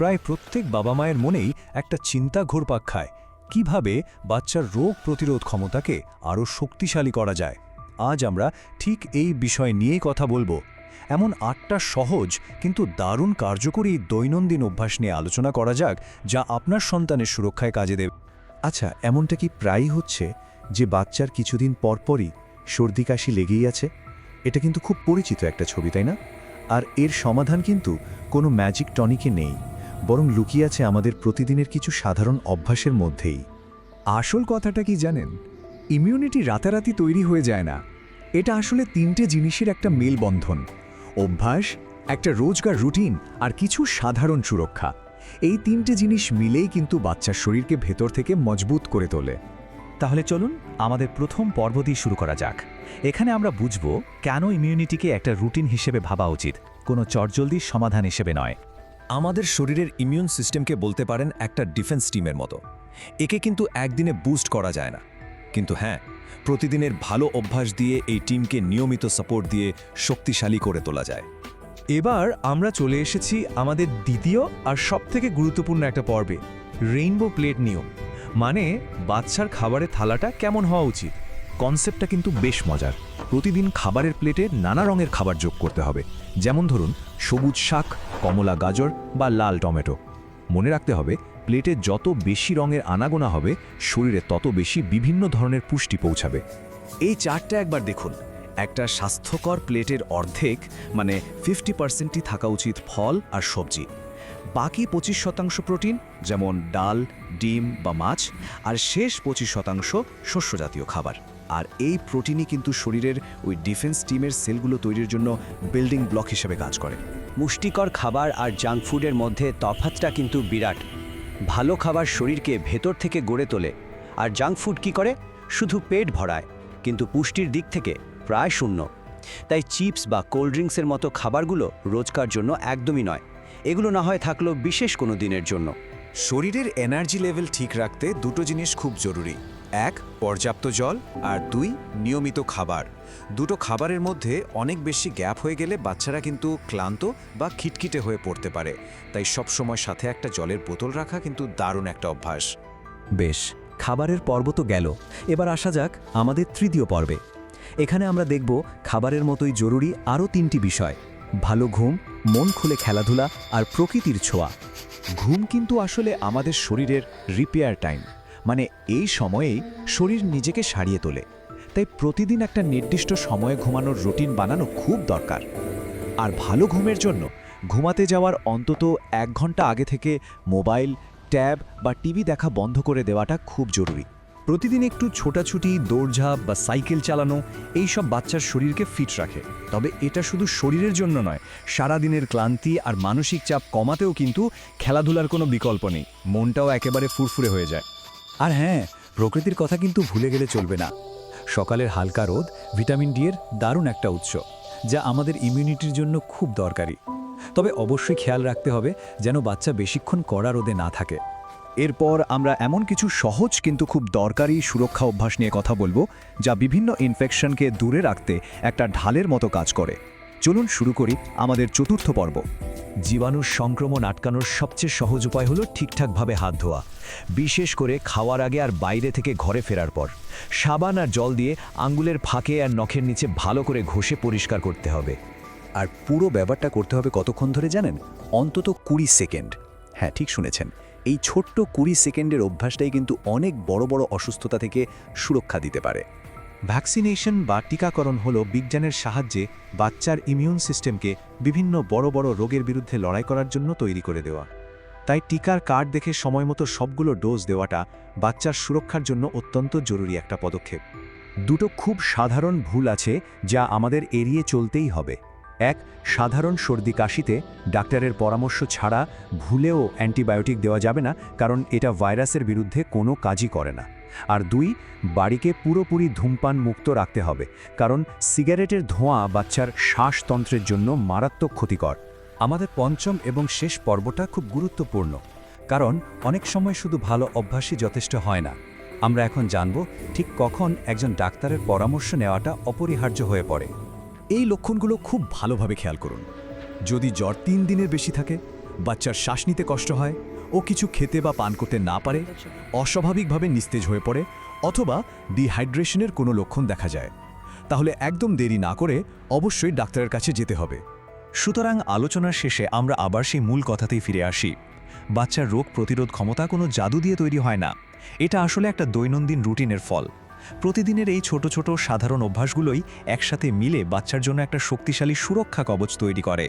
প্রায় প্রত্যেক বাবা মায়ের মনেই একটা চিন্তা ঘুরপাক খায় কিভাবে বাচ্চার রোগ প্রতিরোধ ক্ষমতাকে আরও শক্তিশালী করা যায়। আজ আমরা ঠিক এই বিষয় নিয়েই কথা বলবো। এমন ৮টা সহজ কিন্তু দারুণ কার্যকরী দৈনন্দিন অভ্যাস নিয়ে আলোচনা করা যাক, যা আপনার সন্তানের সুরক্ষায় কাজে দেবে। আচ্ছা, এমনটা কি প্রায়ই হচ্ছে যে বাচ্চার কিছুদিন পরপরই সর্দি কাশি লেগেই আছে? এটা কিন্তু খুব পরিচিত একটা ছবি, তাই না? আর এর সমাধান কিন্তু কোনো ম্যাজিক টনিকে নেই, বরং লুকিয়ে আছে আমাদের প্রতিদিনের কিছু সাধারণ অভ্যাসের মধ্যেই। আসল কথাটা কি জানেন? ইমিউনিটি রাতারাতি তৈরি হয়ে যায় না। এটা আসলে 3টে জিনিসের একটা মেলবন্ধন: অভ্যাস, একটা রোজকার রুটিন আর কিছু সাধারণ সুরক্ষা। এই 3টে জিনিস মিলেই কিন্তু বাচ্চার শরীরকে ভেতর থেকে মজবুত করে তোলে। তাহলে চলুন আমাদের প্রথম পর্ব দিয়ে শুরু করা যাক। এখানে আমরা বুঝব কেন ইমিউনিটিকে একটা রুটিন হিসেবে ভাবা উচিত, কোনো চটজলদির সমাধান হিসেবে নয়। আমাদের শরীরের ইমিউন সিস্টেমকে বলতে পারেন একটা ডিফেন্স টিমের মতো। একে কিন্তু একদিনে বুস্ট করা যায় না, কিন্তু হ্যাঁ, প্রতিদিনের ভালো অভ্যাস দিয়ে এই টিমকে নিয়মিত সাপোর্ট দিয়ে শক্তিশালী করে তোলা যায়। এবার আমরা চলে এসেছি আমাদের দ্বিতীয় আর সবথেকে গুরুত্বপূর্ণ একটা পর্বে, রেইনবো প্লেট নিয়ম। মানে বাচ্চার খাবারের থালাটা কেমন হওয়া উচিত। কনসেপ্টটা কিন্তু বেশ মজার। প্রতিদিন খাবারের প্লেটে নানা রঙের খাবার যোগ করতে হবে, যেমন ধরুন সবুজ শাক, কমলা গাজর বা লাল টমেটো। মনে রাখতে হবে, প্লেটে যত বেশি রঙের আনাগোনা হবে, শরীরে তত বেশি বিভিন্ন ধরনের পুষ্টি পৌঁছাবে। এই চার্টটা একবার দেখুন। একটা স্বাস্থ্যকর প্লেটের অর্ধেক মানে 50%ই থাকা উচিত ফল আর সবজি। বাকি 25% প্রোটিন, যেমন ডাল, ডিম বা মাছ, আর শেষ 25% শস্যজাতীয় খাবার। আর এই প্রোটিনই কিন্তু শরীরের ওই ডিফেন্স টিমের সেলগুলো তৈরির জন্য বিল্ডিং ব্লক হিসেবে কাজ করে। পুষ্টিকর খাবার আর জাঙ্ক ফুডের মধ্যে তফাৎটা কিন্তু বিরাট। ভালো খাবার শরীরকে ভেতর থেকে গড়ে তোলে, আর জাঙ্ক ফুড কী করে? শুধু পেট ভরায়, কিন্তু পুষ্টির দিক থেকে প্রায় শূন্য। তাই চিপস বা কোল্ড ড্রিঙ্কসের মতো খাবারগুলো রোজকার জন্য একদমই নয়। এগুলো না হয় থাকলো বিশেষ কোনো দিনের জন্য। শরীরের এনার্জি লেভেল ঠিক রাখতে দুটো জিনিস খুব জরুরি: 1, পর্যাপ্ত জল, আর 2, নিয়মিত খাবার। দুটো খাবারের মধ্যে অনেক বেশি গ্যাপ হয়ে গেলে বাচ্চারা কিন্তু ক্লান্ত বা খিটখিটে হয়ে পড়তে পারে। তাই সবসময় সাথে একটা জলের বোতল রাখা কিন্তু দারুণ একটা অভ্যাস। বেশ, খাবারের পর্ব তো গেল, এবার আসা যাক আমাদের তৃতীয় পর্বে। এখানে আমরা দেখব খাবারের মতোই জরুরি আরও 3টি বিষয়: ভালো ঘুম, মন খুলে খেলাধুলা আর প্রকৃতির ছোঁয়া। ঘুম কিন্তু আসলে আমাদের শরীরের রিপেয়ার টাইম, মানে এই সময়েই শরীর নিজেকে সারিয়ে তোলে। তাই প্রতিদিন একটা নির্দিষ্ট সময়ে ঘুমানোর রুটিন বানানো খুব দরকার। আর ভালো ঘুমের জন্য ঘুমাতে যাওয়ার অন্তত 1 ঘন্টা আগে থেকে মোবাইল, ট্যাব বা টিভি দেখা বন্ধ করে দেওয়াটা খুব জরুরি। প্রতিদিন একটু ছোটাছুটি, দৌড়ঝাঁপ বা সাইকেল চালানো এই সব বাচ্চার শরীরকে ফিট রাখে। তবে এটা শুধু শরীরের জন্য নয়, সারাদিনের ক্লান্তি আর মানসিক চাপ কমাতেও কিন্তু খেলাধুলার কোনো বিকল্প নেই। মনটাও একেবারে ফুরফুরে হয়ে যায়। আর হ্যাঁ, প্রকৃতির কথা কিন্তু ভুলে গেলে চলবে না। সকালের হালকা রোদ ভিটামিন ডি এর দারুণ একটা উৎস, যা আমাদের ইমিউনিটির জন্য খুব দরকারি। তবে অবশ্যই খেয়াল রাখতে হবে যেন বাচ্চা বেশিক্ষণ কড়া রোদে না থাকে। এরপর আমরা এমন কিছু সহজ কিন্তু খুব দরকারি সুরক্ষা অভ্যাস নিয়ে কথা বলবো, যা বিভিন্ন ইনফেকশনকে দূরে রাখতে একটা ঢালের মতো কাজ করে। চলুন শুরু করি আমাদের চতুর্থ পর্ব। জীবাণুর সংক্রমণ আটকানোর সবচেয়ে সহজ উপায় হলো ঠিকঠাকভাবে হাত ধোয়া, বিশেষ করে খাওয়ার আগে আর বাইরে থেকে ঘরে ফেরার পর। সাবান আর জল দিয়ে আঙ্গুলের ফাঁকে আর নখের নিচে ভালো করে ঘষে পরিষ্কার করতে হবে। আর পুরো ব্যাপারটা করতে হবে কতক্ষণ ধরে জানেন? অন্তত 20 সেকেন্ড। হ্যাঁ, ঠিক শুনেছেন। এই ছোট্ট 20 সেকেন্ডের অভ্যাসটাই কিন্তু অনেক বড় বড় অসুস্থতা থেকে সুরক্ষা দিতে পারে। ভ্যাকসিনেশন বা টিকাকরণ হলো বিজ্ঞানের সাহায্যে বাচ্চার ইমিউন সিস্টেমকে বিভিন্ন বড় বড় রোগের বিরুদ্ধে লড়াই করার জন্য তৈরি করে দেওয়া। তাই টিকার কার্ড দেখে সময়মতো সবগুলো ডোজ দেওয়াটা বাচ্চার সুরক্ষার জন্য অত্যন্ত জরুরি একটা পদক্ষেপ। দুটো খুব সাধারণ ভুল আছে যা আমাদের এড়িয়ে চলতেই হবে। 1, সাধারণ সর্দি কাশিতে ডাক্তারের পরামর্শ ছাড়া ভুলেও অ্যান্টিবায়োটিক দেওয়া যাবে না, কারণ এটা ভাইরাসের বিরুদ্ধে কোনো কাজই করে না। আর 2, বাড়িকে পুরোপুরি ধূমপান মুক্ত রাখতে হবে, কারণ সিগারেটের ধোঁয়া বাচ্চার শ্বাসতন্ত্রের জন্য মারাত্মক ক্ষতিকর। আমাদের পঞ্চম এবং শেষ পর্বটা খুব গুরুত্বপূর্ণ, কারণ অনেক সময় শুধু ভালো অভ্যাসই যথেষ্ট হয় না। আমরা এখন জানব ঠিক কখন একজন ডাক্তারের পরামর্শ নেওয়াটা অপরিহার্য হয়ে পড়ে। এই লক্ষণগুলো খুব ভালোভাবে খেয়াল করুন। যদি জ্বর 3 দিনের বেশি থাকে, বাচ্চার শ্বাস নিতে কষ্ট হয়, ও কিছু খেতে বা পান করতে না পারে, অস্বাভাবিকভাবে নিস্তেজ হয়ে পড়ে, অথবা ডিহাইড্রেশনের কোনো লক্ষণ দেখা যায়, তাহলে একদম দেরি না করে অবশ্যই ডাক্তারের কাছে যেতে হবে। সুতরাং আলোচনার শেষে আমরা আবার সেই মূল কথাতেই ফিরে আসি। বাচ্চার রোগ প্রতিরোধ ক্ষমতা কোনো জাদু দিয়ে তৈরি হয় না, এটা আসলে একটা দৈনন্দিন রুটিনের ফল। প্রতিদিনের এই ছোট ছোট সাধারণ অভ্যাসগুলোই একসাথে মিলে বাচ্চার জন্য একটা শক্তিশালী সুরক্ষা কবচ তৈরি করে।